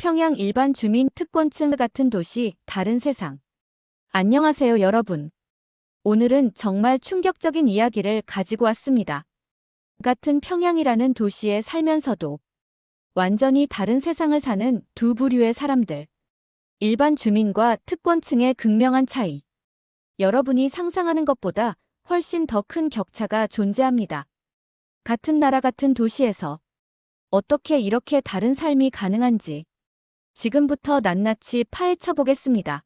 평양 일반 주민 특권층 같은 도시, 다른 세상. 안녕하세요, 여러분. 오늘은 정말 충격적인 이야기를 가지고 왔습니다. 같은 평양이라는 도시에 살면서도 완전히 다른 세상을 사는 두 부류의 사람들. 일반 주민과 특권층의 극명한 차이. 여러분이 상상하는 것보다 훨씬 더 큰 격차가 존재합니다. 같은 나라 같은 도시에서 어떻게 이렇게 다른 삶이 가능한지 지금부터 낱낱이 파헤쳐 보겠습니다.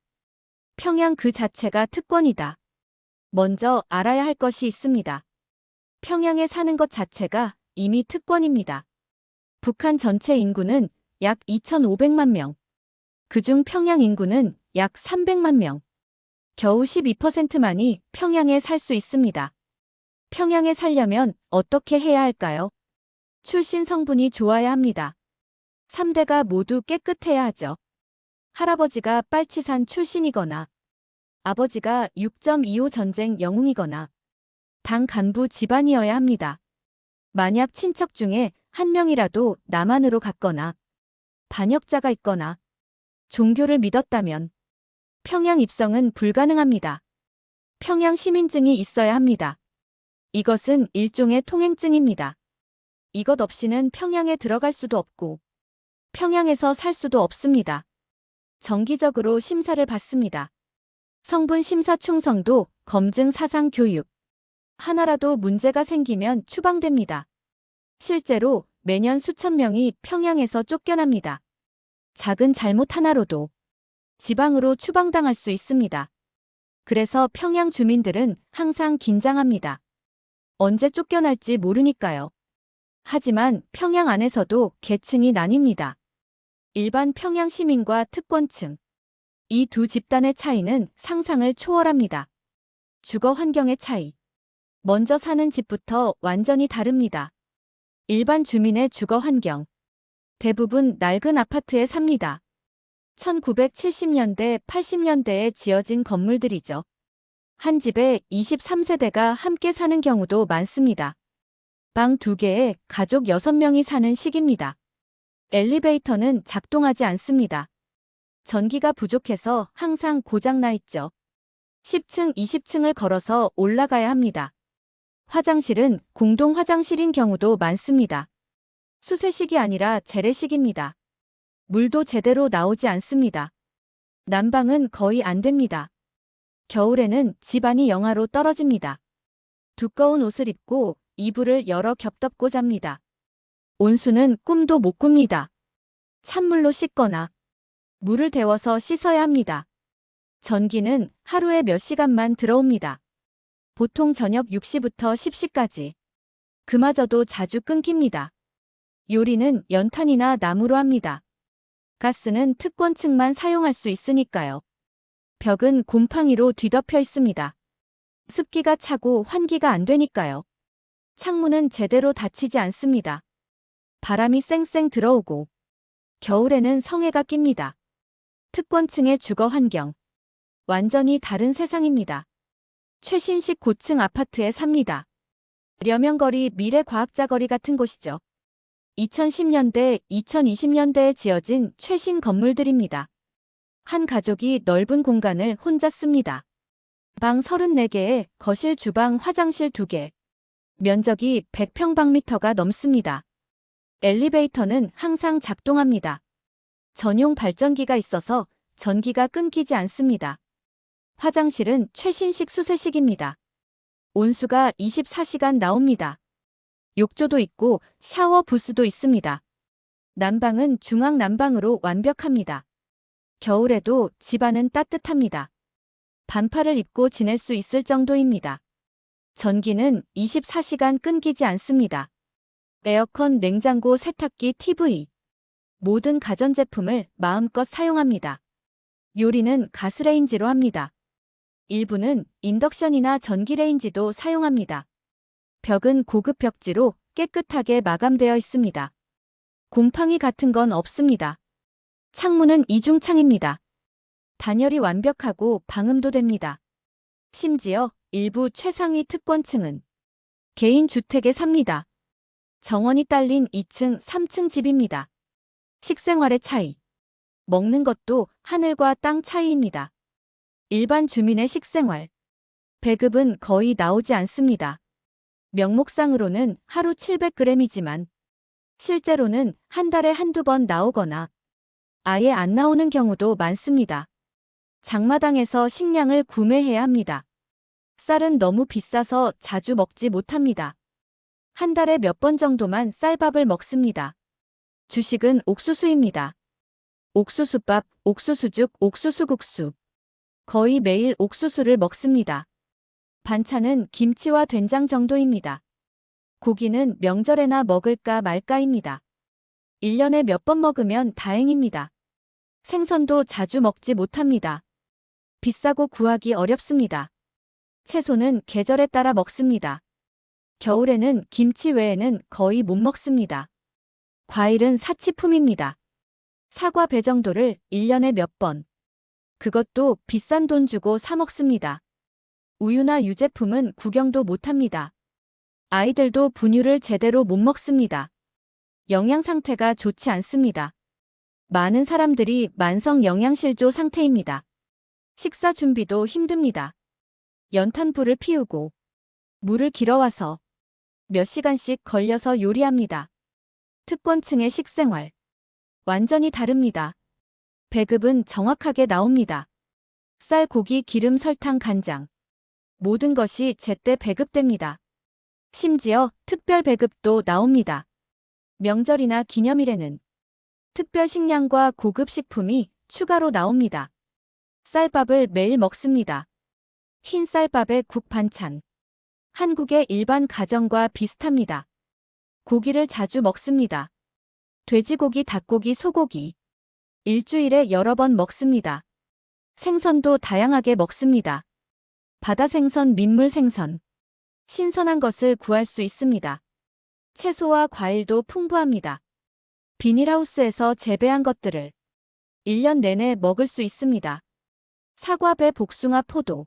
평양 그 자체가 특권이다. 먼저 알아야 할 것이 있습니다. 평양에 사는 것 자체가 이미 특권입니다. 북한 전체 인구는 약 2,500만 명. 그중 평양 인구는 약 300만 명. 겨우 12%만이 평양에 살 수 있습니다. 평양에 살려면 어떻게 해야 할까요? 출신 성분이 좋아야 합니다. 3대가 모두 깨끗해야 하죠. 할아버지가 빨치산 출신이거나 아버지가 6.25 전쟁 영웅이거나 당 간부 집안이어야 합니다. 만약 친척 중에 한 명이라도 남한으로 갔거나 반역자가 있거나 종교를 믿었다면 평양 입성은 불가능합니다. 평양 시민증이 있어야 합니다. 이것은 일종의 통행증입니다. 이것 없이는 평양에 들어갈 수도 없고 평양에서 살 수도 없습니다. 정기적으로 심사를 받습니다. 성분 심사 충성도, 검증 사상 교육. 하나라도 문제가 생기면 추방됩니다. 실제로 매년 수천 명이 평양에서 쫓겨납니다. 작은 잘못 하나로도 지방으로 추방당할 수 있습니다. 그래서 평양 주민들은 항상 긴장합니다. 언제 쫓겨날지 모르니까요. 하지만 평양 안에서도 계층이 나뉩니다. 일반 평양 시민과 특권층. 이 두 집단의 차이는 상상을 초월합니다. 주거 환경의 차이. 먼저 사는 집부터 완전히 다릅니다. 일반 주민의 주거 환경. 대부분 낡은 아파트에 삽니다. 1970년대, 80년대에 지어진 건물들이죠. 한 집에 23세대가 함께 사는 경우도 많습니다. 방 2개에 가족 6명이 사는 식입니다. 엘리베이터는 작동하지 않습니다. 전기가 부족해서 항상 고장나 있죠. 10층, 20층을 걸어서 올라가야 합니다. 화장실은 공동 화장실인 경우도 많습니다. 수세식이 아니라 재래식입니다. 물도 제대로 나오지 않습니다. 난방은 거의 안 됩니다. 겨울에는 집안이 영하로 떨어집니다. 두꺼운 옷을 입고 이불을 여러 겹 덮고 잡니다. 온수는 꿈도 못 꿉니다. 찬물로 씻거나 물을 데워서 씻어야 합니다. 전기는 하루에 몇 시간만 들어옵니다. 보통 저녁 6시부터 10시까지. 그마저도 자주 끊깁니다. 요리는 연탄이나 나무로 합니다. 가스는 특권층만 사용할 수 있으니까요. 벽은 곰팡이로 뒤덮여 있습니다. 습기가 차고 환기가 안 되니까요. 창문은 제대로 닫히지 않습니다. 바람이 쌩쌩 들어오고 겨울에는 성에가 낍니다. 특권층의 주거 환경. 완전히 다른 세상입니다. 최신식 고층 아파트에 삽니다. 려명거리, 미래과학자거리 같은 곳이죠. 2010년대, 2020년대에 지어진 최신 건물들입니다. 한 가족이 넓은 공간을 혼자 씁니다. 방 34개에 거실, 주방, 화장실 2개. 면적이 100평방미터가 넘습니다. 엘리베이터는 항상 작동합니다. 전용 발전기가 있어서 전기가 끊기지 않습니다. 화장실은 최신식 수세식입니다. 온수가 24시간 나옵니다. 욕조도 있고 샤워 부스도 있습니다. 난방은 중앙 난방으로 완벽합니다. 겨울에도 집안은 따뜻합니다. 반팔을 입고 지낼 수 있을 정도입니다. 전기는 24시간 끊기지 않습니다. 에어컨, 냉장고, 세탁기, TV. 모든 가전제품을 마음껏 사용합니다. 요리는 가스레인지로 합니다. 일부는 인덕션이나 전기레인지도 사용합니다. 벽은 고급 벽지로 깨끗하게 마감되어 있습니다. 곰팡이 같은 건 없습니다. 창문은 이중창입니다. 단열이 완벽하고 방음도 됩니다. 심지어 일부 최상위 특권층은 개인 주택에 삽니다. 정원이 딸린 2층, 3층 집입니다. 식생활의 차이. 먹는 것도 하늘과 땅 차이입니다. 일반 주민의 식생활. 배급은 거의 나오지 않습니다. 명목상으로는 하루 700g이지만 실제로는 한 달에 한두 번 나오거나 아예 안 나오는 경우도 많습니다. 장마당에서 식량을 구매해야 합니다. 쌀은 너무 비싸서 자주 먹지 못합니다. 한 달에 몇 번 정도만 쌀밥을 먹습니다. 주식은 옥수수입니다. 옥수수밥, 옥수수죽, 옥수수국수. 거의 매일 옥수수를 먹습니다. 반찬은 김치와 된장 정도입니다. 고기는 명절에나 먹을까 말까입니다. 1년에 몇 번 먹으면 다행입니다. 생선도 자주 먹지 못합니다. 비싸고 구하기 어렵습니다. 채소는 계절에 따라 먹습니다. 겨울에는 김치 외에는 거의 못 먹습니다. 과일은 사치품입니다. 사과 배 정도를 1년에 몇 번. 그것도 비싼 돈 주고 사 먹습니다. 우유나 유제품은 구경도 못합니다. 아이들도 분유를 제대로 못 먹습니다. 영양 상태가 좋지 않습니다. 많은 사람들이 만성 영양실조 상태입니다. 식사 준비도 힘듭니다. 연탄불을 피우고 물을 길어와서 몇 시간씩 걸려서 요리합니다. 특권층의 식생활. 완전히 다릅니다. 배급은 정확하게 나옵니다. 쌀, 고기, 기름, 설탕, 간장. 모든 것이 제때 배급됩니다. 심지어 특별 배급도 나옵니다. 명절이나 기념일에는 특별 식량과 고급 식품이 추가로 나옵니다. 쌀밥을 매일 먹습니다. 흰 쌀밥에 국 반찬. 한국의 일반 가정과 비슷합니다. 고기를 자주 먹습니다. 돼지고기, 닭고기, 소고기. 일주일에 여러 번 먹습니다. 생선도 다양하게 먹습니다. 바다 생선, 민물 생선. 신선한 것을 구할 수 있습니다. 채소와 과일도 풍부합니다. 비닐하우스에서 재배한 것들을 1년 내내 먹을 수 있습니다. 사과, 배, 복숭아, 포도.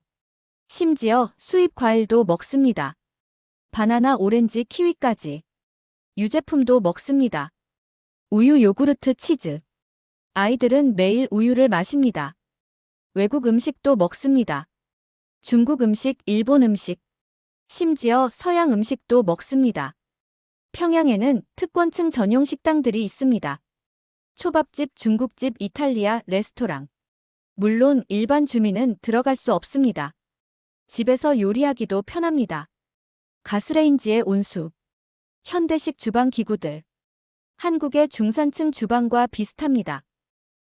심지어 수입 과일도 먹습니다. 바나나, 오렌지, 키위까지. 유제품도 먹습니다. 우유, 요구르트, 치즈. 아이들은 매일 우유를 마십니다. 외국 음식도 먹습니다. 중국 음식, 일본 음식. 심지어 서양 음식도 먹습니다. 평양에는 특권층 전용 식당들이 있습니다. 초밥집, 중국집, 이탈리아, 레스토랑. 물론 일반 주민은 들어갈 수 없습니다. 집에서 요리하기도 편합니다. 가스레인지의 온수. 현대식 주방 기구들. 한국의 중산층 주방과 비슷합니다.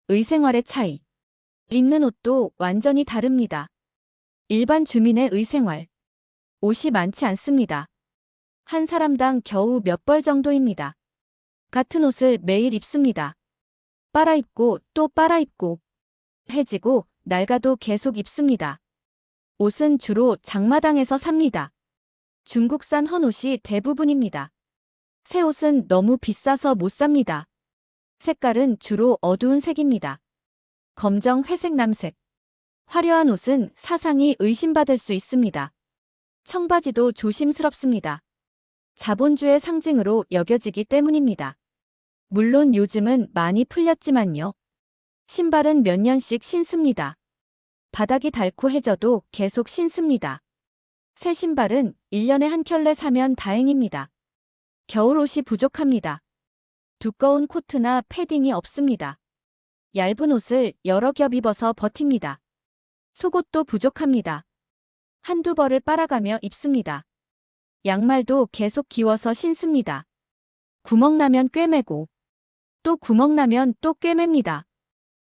의생활의 차이. 입는 옷도 완전히 다릅니다. 일반 주민의 의생활. 옷이 많지 않습니다. 한 사람당 겨우 몇 벌 정도입니다. 같은 옷을 매일 입습니다. 빨아입고 또 빨아입고 해지고 낡아도 계속 입습니다. 옷은 주로 장마당에서 삽니다. 중국산 헌옷이 대부분입니다. 새 옷은 너무 비싸서 못 삽니다. 색깔은 주로 어두운 색입니다. 검정, 회색, 남색. 화려한 옷은 사상이 의심받을 수 있습니다. 청바지도 조심스럽습니다. 자본주의 상징으로 여겨지기 때문입니다. 물론 요즘은 많이 풀렸지만요. 신발은 몇 년씩 신습니다. 바닥이 닳고해져도 계속 신습니다. 새 신발은 1년에 한 켤레 사면 다행입니다. 겨울옷이 부족합니다. 두꺼운 코트나 패딩이 없습니다. 얇은 옷을 여러 겹 입어서 버팁니다. 속옷도 부족합니다. 한두 벌을 빨아가며 입습니다. 양말도 계속 기워서 신습니다. 구멍 나면 꿰매고 또 구멍 나면 또 꿰맵니다.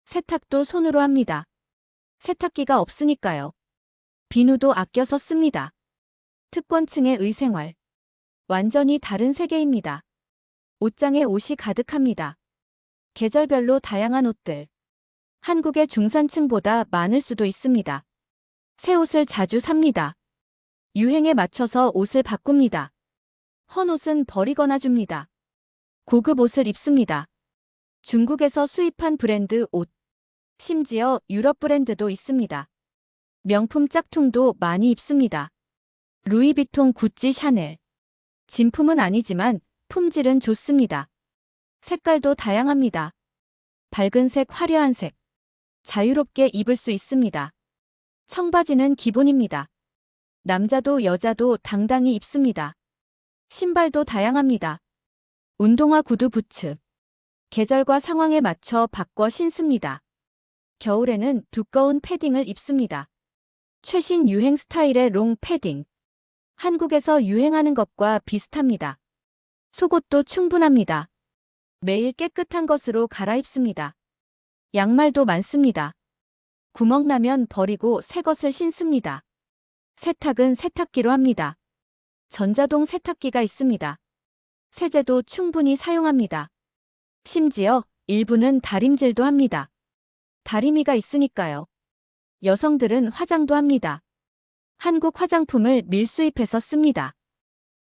세탁도 손으로 합니다. 세탁기가 없으니까요. 비누도 아껴서 씁니다. 특권층의 의생활. 완전히 다른 세계입니다. 옷장에 옷이 가득합니다. 계절별로 다양한 옷들. 한국의 중산층보다 많을 수도 있습니다. 새 옷을 자주 삽니다. 유행에 맞춰서 옷을 바꿉니다. 헌옷은 버리거나 줍니다. 고급 옷을 입습니다. 중국에서 수입한 브랜드 옷. 심지어 유럽 브랜드도 있습니다. 명품 짝퉁도 많이 입습니다. 루이비통, 구찌, 샤넬. 진품은 아니지만 품질은 좋습니다. 색깔도 다양합니다. 밝은 색, 화려한 색. 자유롭게 입을 수 있습니다. 청바지는 기본입니다. 남자도 여자도 당당히 입습니다. 신발도 다양합니다. 운동화, 구두, 부츠. 계절과 상황에 맞춰 바꿔 신습니다. 겨울에는 두꺼운 패딩을 입습니다. 최신 유행 스타일의 롱 패딩. 한국에서 유행하는 것과 비슷합니다. 속옷도 충분합니다. 매일 깨끗한 것으로 갈아입습니다. 양말도 많습니다. 구멍 나면 버리고 새 것을 신습니다. 세탁은 세탁기로 합니다. 전자동 세탁기가 있습니다. 세제도 충분히 사용합니다. 심지어 일부는 다림질도 합니다. 다리미가 있으니까요. 여성들은 화장도 합니다. 한국 화장품을 밀수입해서 씁니다.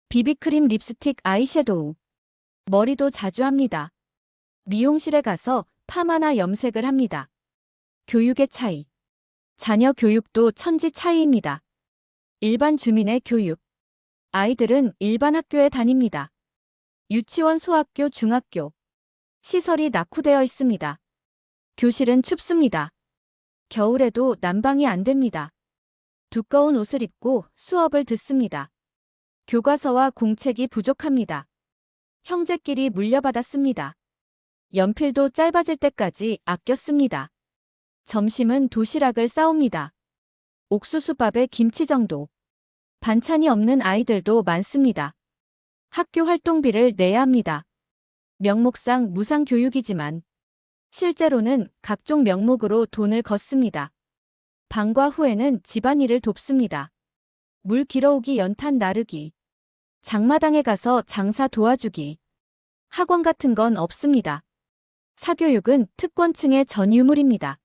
비비크림, 립스틱, 아이섀도우. 머리도 자주 합니다. 미용실에 가서 파마나 염색을 합니다. 교육의 차이. 자녀 교육도 천지 차이입니다. 일반 주민의 교육. 아이들은 일반 학교에 다닙니다. 유치원, 소학교, 중학교. 시설이 낙후되어 있습니다. 교실은 춥습니다. 겨울에도 난방이 안 됩니다. 두꺼운 옷을 입고 수업을 듣습니다. 교과서와 공책이 부족합니다. 형제끼리 물려받았습니다. 연필도 짧아질 때까지 아껴 씁니다. 점심은 도시락을 싸옵니다. 옥수수밥에 김치 정도. 반찬이 없는 아이들도 많습니다. 학교 활동비를 내야 합니다. 명목상 무상교육이지만 실제로는 각종 명목으로 돈을 걷습니다. 방과 후에는 집안일을 돕습니다. 물 길어오기, 연탄 나르기. 장마당에 가서 장사 도와주기. 학원 같은 건 없습니다. 사교육은 특권층의 전유물입니다.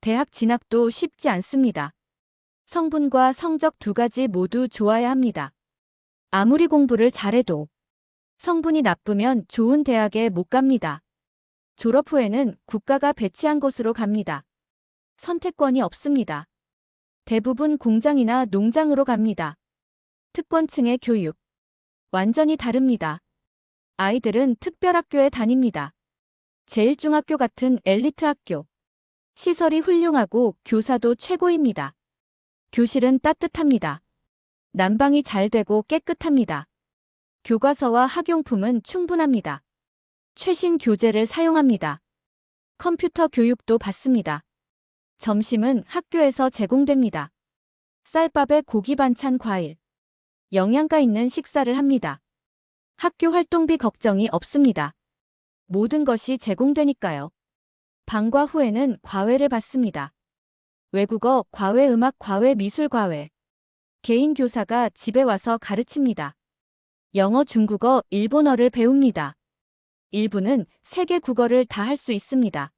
대학 진학도 쉽지 않습니다. 성분과 성적 두 가지 모두 좋아야 합니다. 아무리 공부를 잘해도 성분이 나쁘면 좋은 대학에 못 갑니다. 졸업 후에는 국가가 배치한 곳으로 갑니다. 선택권이 없습니다. 대부분 공장이나 농장으로 갑니다. 특권층의 교육. 완전히 다릅니다. 아이들은 특별학교에 다닙니다. 제일중학교 같은 엘리트 학교. 시설이 훌륭하고 교사도 최고입니다. 교실은 따뜻합니다. 난방이 잘 되고 깨끗합니다. 교과서와 학용품은 충분합니다. 최신 교재를 사용합니다. 컴퓨터 교육도 받습니다. 점심은 학교에서 제공됩니다. 쌀밥에 고기, 반찬, 과일. 영양가 있는 식사를 합니다. 학교 활동비 걱정이 없습니다. 모든 것이 제공되니까요. 방과 후에는 과외를 받습니다. 외국어, 과외, 음악, 과외, 미술 과외. 개인 교사가 집에 와서 가르칩니다. 영어, 중국어, 일본어를 배웁니다. 일부는 세계 국어를 다 할 수 있습니다.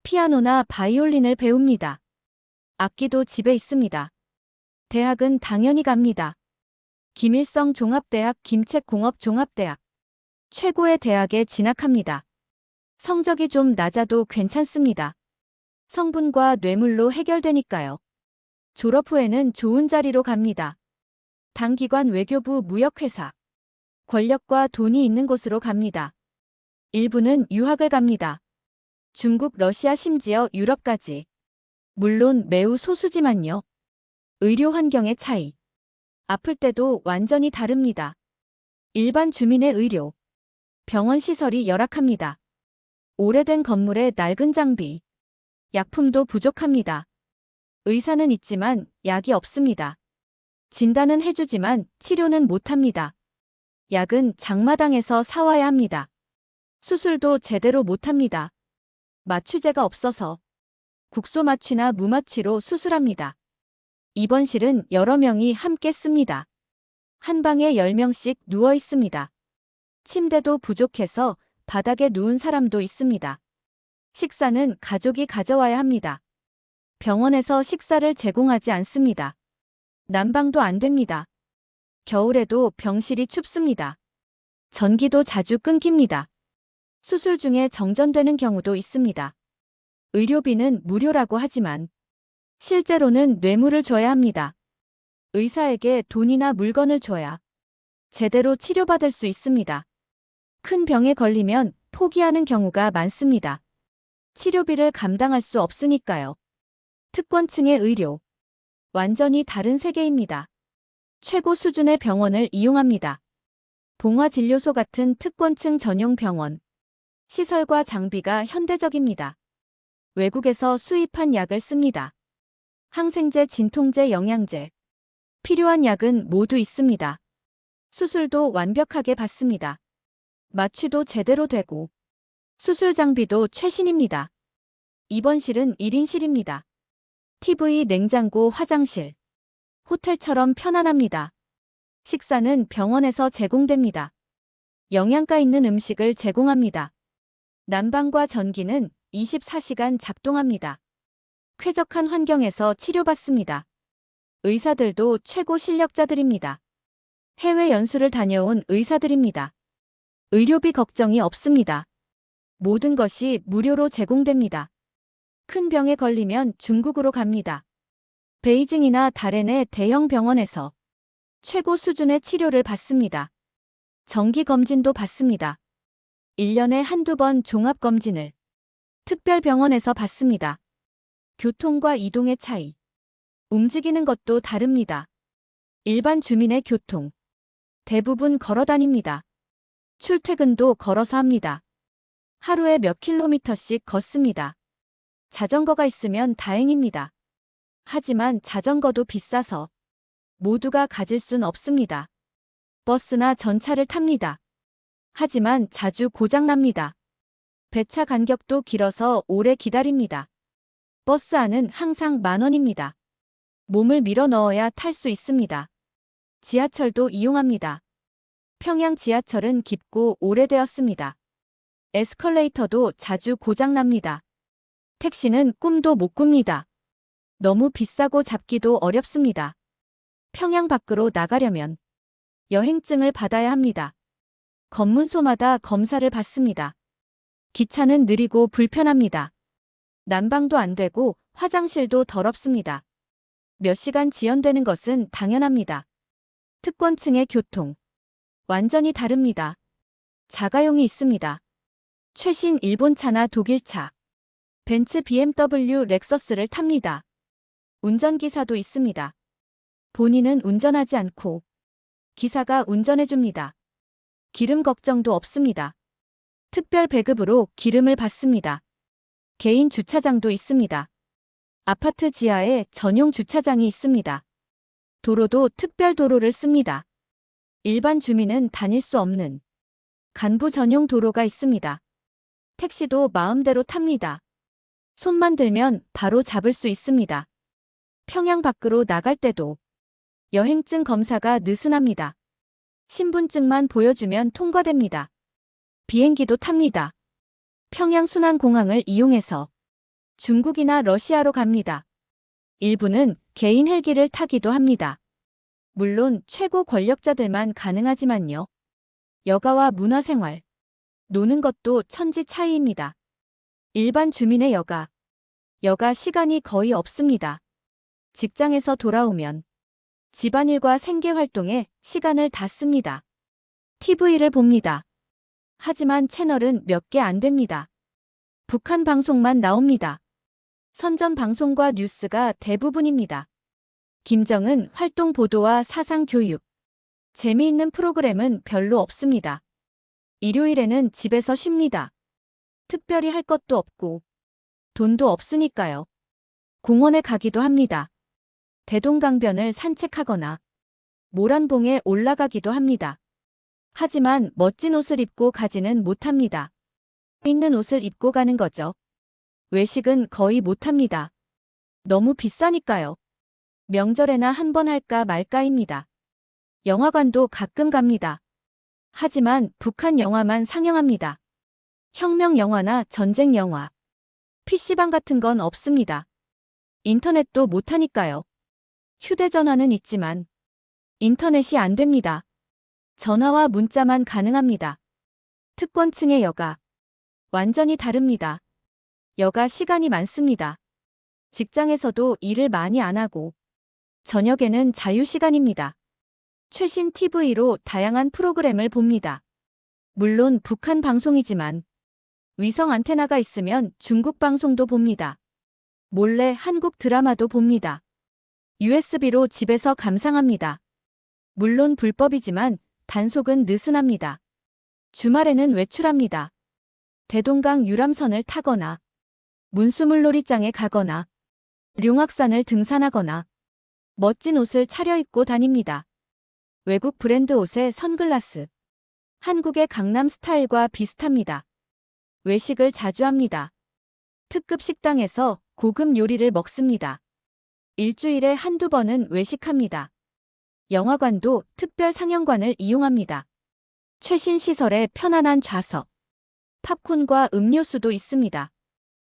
피아노나 바이올린을 배웁니다. 악기도 집에 있습니다. 대학은 당연히 갑니다. 김일성 종합대학, 김책공업 종합대학. 최고의 대학에 진학합니다. 성적이 좀 낮아도 괜찮습니다. 성분과 뇌물로 해결되니까요. 졸업 후에는 좋은 자리로 갑니다. 당기관, 외교부, 무역회사. 권력과 돈이 있는 곳으로 갑니다. 일부는 유학을 갑니다. 중국, 러시아, 심지어 유럽까지. 물론 매우 소수지만요. 의료 환경의 차이. 아플 때도 완전히 다릅니다. 일반 주민의 의료. 병원 시설이 열악합니다. 오래된 건물에 낡은 장비. 약품도 부족합니다. 의사는 있지만 약이 없습니다. 진단은 해주지만 치료는 못합니다. 약은 장마당에서 사와야 합니다. 수술도 제대로 못합니다. 마취제가 없어서 국소마취나 무마취로 수술합니다. 입원실은 여러 명이 함께 씁니다. 한 방에 10명씩 누워 있습니다. 침대도 부족해서 바닥에 누운 사람도 있습니다. 식사는 가족이 가져와야 합니다. 병원에서 식사를 제공하지 않습니다. 난방도 안 됩니다. 겨울에도 병실이 춥습니다. 전기도 자주 끊깁니다. 수술 중에 정전되는 경우도 있습니다. 의료비는 무료라고 하지만 실제로는 뇌물을 줘야 합니다. 의사에게 돈이나 물건을 줘야 제대로 치료받을 수 있습니다. 큰 병에 걸리면 포기하는 경우가 많습니다. 치료비를 감당할 수 없으니까요. 특권층의 의료. 완전히 다른 세계입니다. 최고 수준의 병원을 이용합니다. 봉화진료소 같은 특권층 전용 병원. 시설과 장비가 현대적입니다. 외국에서 수입한 약을 씁니다. 항생제, 진통제, 영양제. 필요한 약은 모두 있습니다. 수술도 완벽하게 받습니다. 마취도 제대로 되고 수술 장비도 최신입니다. 입원실은 1인실입니다. TV, 냉장고, 화장실. 호텔처럼 편안합니다. 식사는 병원에서 제공됩니다. 영양가 있는 음식을 제공합니다. 난방과 전기는 24시간 작동합니다. 쾌적한 환경에서 치료받습니다. 의사들도 최고 실력자들입니다. 해외 연수를 다녀온 의사들입니다. 의료비 걱정이 없습니다. 모든 것이 무료로 제공됩니다. 큰 병에 걸리면 중국으로 갑니다. 베이징이나 다롄의 대형 병원에서 최고 수준의 치료를 받습니다. 정기검진도 받습니다. 1년에 한두 번 종합검진을 특별병원에서 받습니다. 교통과 이동의 차이. 움직이는 것도 다릅니다. 일반 주민의 교통. 대부분 걸어 다닙니다. 출퇴근도 걸어서 합니다. 하루에 몇 킬로미터씩 걷습니다. 자전거가 있으면 다행입니다. 하지만 자전거도 비싸서 모두가 가질 순 없습니다. 버스나 전차를 탑니다. 하지만 자주 고장납니다. 배차 간격도 길어서 오래 기다립니다. 버스 안은 항상 10,000원입니다. 몸을 밀어 넣어야 탈 수 있습니다. 지하철도 이용합니다. 평양 지하철은 깊고 오래되었습니다. 에스컬레이터도 자주 고장납니다. 택시는 꿈도 못 꿉니다. 너무 비싸고 잡기도 어렵습니다. 평양 밖으로 나가려면 여행증을 받아야 합니다. 검문소마다 검사를 받습니다. 기차는 느리고 불편합니다. 난방도 안 되고 화장실도 더럽습니다. 몇 시간 지연되는 것은 당연합니다. 특권층의 교통. 완전히 다릅니다. 자가용이 있습니다. 최신 일본차나 독일차, 벤츠, BMW, 렉서스를 탑니다. 운전기사도 있습니다. 본인은 운전하지 않고 기사가 운전해줍니다. 기름 걱정도 없습니다. 특별 배급으로 기름을 받습니다. 개인 주차장도 있습니다. 아파트 지하에 전용 주차장이 있습니다. 도로도 특별 도로를 씁니다. 일반 주민은 다닐 수 없는 간부 전용 도로가 있습니다. 택시도 마음대로 탑니다. 손만 들면 바로 잡을 수 있습니다. 평양 밖으로 나갈 때도 여행증 검사가 느슨합니다. 신분증만 보여주면 통과됩니다. 비행기도 탑니다. 평양 순환공항을 이용해서 중국이나 러시아로 갑니다. 일부는 개인 헬기를 타기도 합니다. 물론 최고 권력자들만 가능하지만요. 여가와 문화생활, 노는 것도 천지 차이입니다. 일반 주민의 여가 시간이 거의 없습니다. 직장에서 돌아오면 집안일과 생계활동에 시간을 다 씁니다. TV를 봅니다. 하지만 채널은 몇 개 안 됩니다. 북한 방송만 나옵니다. 선전 방송과 뉴스가 대부분입니다. 김정은 활동 보도와 사상 교육. 재미있는 프로그램은 별로 없습니다. 일요일에는 집에서 쉽니다. 특별히 할 것도 없고 돈도 없으니까요. 공원에 가기도 합니다. 대동강변을 산책하거나 모란봉에 올라가기도 합니다. 하지만 멋진 옷을 입고 가지는 못합니다. 있는 옷을 입고 가는 거죠. 외식은 거의 못합니다. 너무 비싸니까요. 명절에나 한 번 할까 말까입니다. 영화관도 가끔 갑니다. 하지만 북한 영화만 상영합니다. 혁명 영화나 전쟁 영화, PC방 같은 건 없습니다. 인터넷도 못하니까요. 휴대전화는 있지만 인터넷이 안 됩니다. 전화와 문자만 가능합니다. 특권층의 여가. 완전히 다릅니다. 여가 시간이 많습니다. 직장에서도 일을 많이 안 하고 저녁에는 자유시간입니다. 최신 TV로 다양한 프로그램을 봅니다. 물론 북한 방송이지만 위성 안테나가 있으면 중국 방송도 봅니다. 몰래 한국 드라마도 봅니다. USB로 집에서 감상합니다. 물론 불법이지만 단속은 느슨합니다. 주말에는 외출합니다. 대동강 유람선을 타거나 문수물놀이장에 가거나 룡악산을 등산하거나 멋진 옷을 차려입고 다닙니다. 외국 브랜드 옷에 선글라스. 한국의 강남 스타일과 비슷합니다. 외식을 자주 합니다. 특급 식당에서 고급 요리를 먹습니다. 일주일에 한두 번은 외식합니다. 영화관도 특별 상영관을 이용합니다. 최신 시설에 편안한 좌석, 팝콘과 음료수도 있습니다.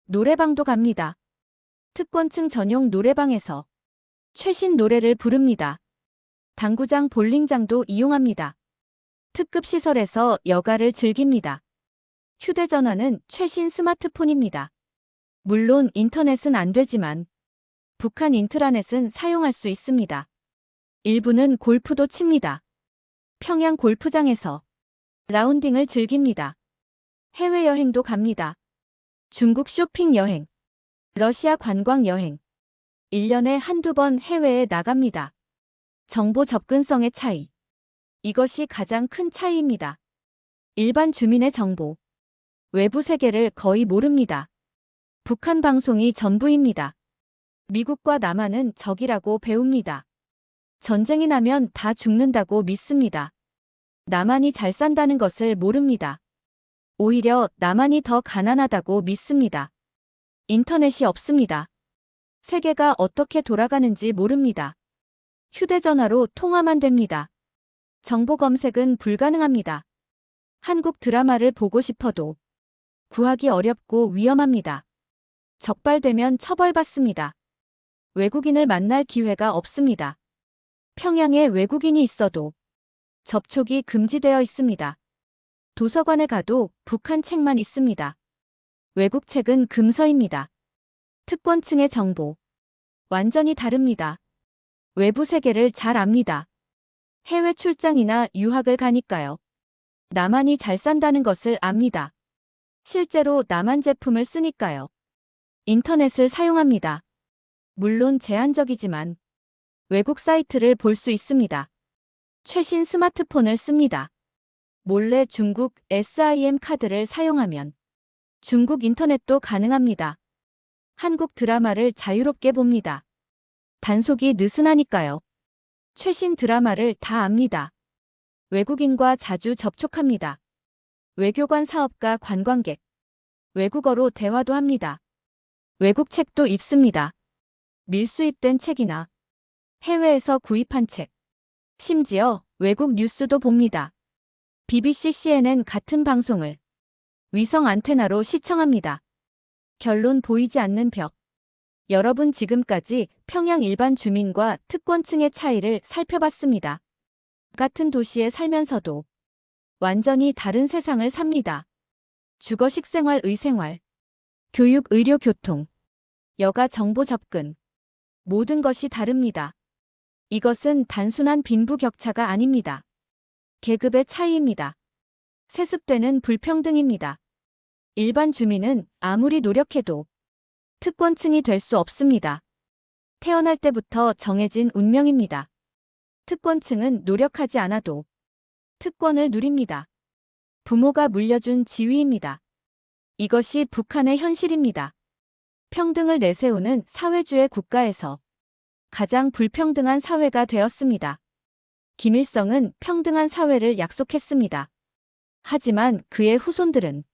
노래방도 갑니다. 특권층 전용 노래방에서 최신 노래를 부릅니다. 당구장, 볼링장도 이용합니다. 특급 시설에서 여가를 즐깁니다. 휴대전화는 최신 스마트폰입니다. 물론 인터넷은 안 되지만 북한 인트라넷은 사용할 수 있습니다. 일부는 골프도 칩니다. 평양 골프장에서 라운딩을 즐깁니다. 해외여행도 갑니다. 중국 쇼핑 여행, 러시아 관광 여행, 1년에 한두 번 해외에 나갑니다. 정보 접근성의 차이. 이것이 가장 큰 차이입니다. 일반 주민의 정보, 외부 세계를 거의 모릅니다. 북한 방송이 전부입니다. 미국과 남한은 적이라고 배웁니다. 전쟁이 나면 다 죽는다고 믿습니다. 남한이 잘 산다는 것을 모릅니다. 오히려 남한이 더 가난하다고 믿습니다. 인터넷이 없습니다. 세계가 어떻게 돌아가는지 모릅니다. 휴대전화로 통화만 됩니다. 정보 검색은 불가능합니다. 한국 드라마를 보고 싶어도 구하기 어렵고 위험합니다. 적발되면 처벌받습니다. 외국인을 만날 기회가 없습니다. 평양에 외국인이 있어도 접촉이 금지되어 있습니다. 도서관에 가도 북한 책만 있습니다. 외국 책은 금서입니다. 특권층의 정보. 완전히 다릅니다. 외부 세계를 잘 압니다. 해외 출장이나 유학을 가니까요. 남한이 잘 산다는 것을 압니다. 실제로 남한 제품을 쓰니까요. 인터넷을 사용합니다. 물론 제한적이지만 외국 사이트를 볼 수 있습니다. 최신 스마트폰을 씁니다. 몰래 중국 SIM 카드를 사용하면 중국 인터넷도 가능합니다. 한국 드라마를 자유롭게 봅니다. 단속이 느슨하니까요. 최신 드라마를 다 압니다. 외국인과 자주 접촉합니다. 외교관, 사업가, 관광객. 외국어로 대화도 합니다. 외국 책도 읽습니다. 밀수입된 책이나 해외에서 구입한 책. 심지어 외국 뉴스도 봅니다. BBC, CNN 같은 방송을 위성 안테나로 시청합니다. 결론 보이지 않는 벽. 여러분, 지금까지 평양 일반 주민과 특권층의 차이를 살펴봤습니다. 같은 도시에 살면서도 완전히 다른 세상을 삽니다. 주거, 식생활, 의생활, 교육, 의료, 교통, 여가, 정보 접근. 모든 것이 다릅니다. 이것은 단순한 빈부격차가 아닙니다. 계급의 차이입니다. 세습되는 불평등입니다. 일반 주민은 아무리 노력해도 특권층이 될 수 없습니다. 태어날 때부터 정해진 운명입니다. 특권층은 노력하지 않아도 특권을 누립니다. 부모가 물려준 지위입니다. 이것이 북한의 현실입니다. 평등을 내세우는 사회주의 국가에서 가장 불평등한 사회가 되었습니다. 김일성은 평등한 사회를 약속했습니다. 하지만 그의 후손들은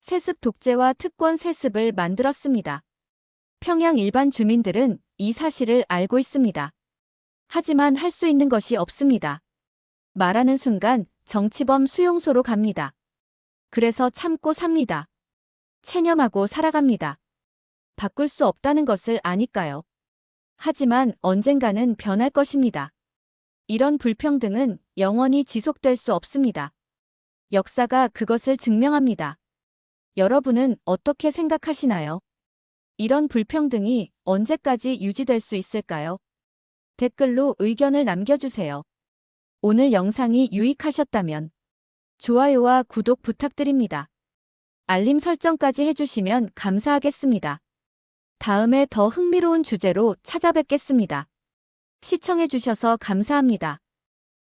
세습 독재와 특권 세습을 만들었습니다. 평양 일반 주민들은 이 사실을 알고 있습니다. 하지만 할 수 있는 것이 없습니다. 말하는 순간 정치범 수용소로 갑니다. 그래서 참고 삽니다. 체념하고 살아갑니다. 바꿀 수 없다는 것을 아니까요. 하지만 언젠가는 변할 것입니다. 이런 불평등은 영원히 지속될 수 없습니다. 역사가 그것을 증명합니다. 여러분은 어떻게 생각하시나요? 이런 불평등이 언제까지 유지될 수 있을까요? 댓글로 의견을 남겨주세요. 오늘 영상이 유익하셨다면 좋아요와 구독 부탁드립니다. 알림 설정까지 해주시면 감사하겠습니다. 다음에 더 흥미로운 주제로 찾아뵙겠습니다. 시청해주셔서 감사합니다.